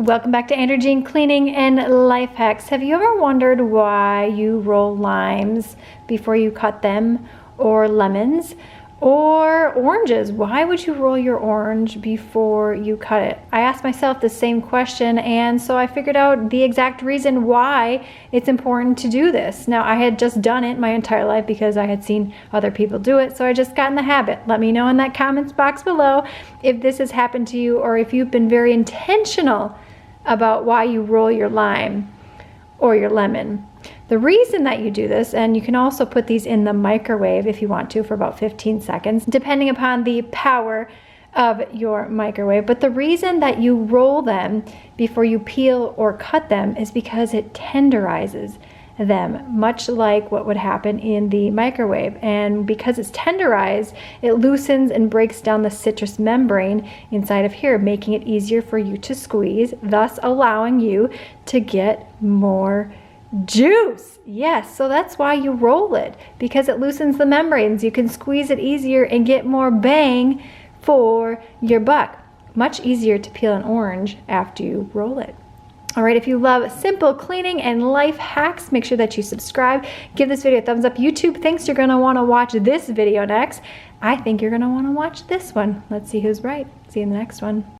Welcome back to Andrea Cleaning and Life Hacks. Have you ever wondered why you roll limes before you cut them, or lemons, or oranges? Why would you roll your orange before you cut it? I asked myself the same question, and so I figured out the exact reason why it's important to do this. Now, I had just done it my entire life because I had seen other people do it, so I just got in the habit. Let me know in that comments box below if this has happened to you, or if you've been very intentional about why you roll your lime or your lemon. The reason that you do this, and you can also put these in the microwave if you want to for about 15 seconds, depending upon the power of your microwave. But the reason that you roll them before you peel or cut them is because it tenderizes them, much like what would happen in the microwave. And because it's tenderized, it loosens and breaks down the citrus membrane inside of here, making it easier for you to squeeze, thus allowing you to get more juice. Yes, so that's why you roll it, because it loosens the membranes. You can squeeze it easier and get more bang for your buck. Much easier to peel an orange after you roll it. All right, if you love simple cleaning and life hacks, make sure that you subscribe. Give this video a thumbs up. YouTube thinks you're gonna wanna watch this video next. I think you're gonna wanna watch this one. Let's see who's right. See you in the next one.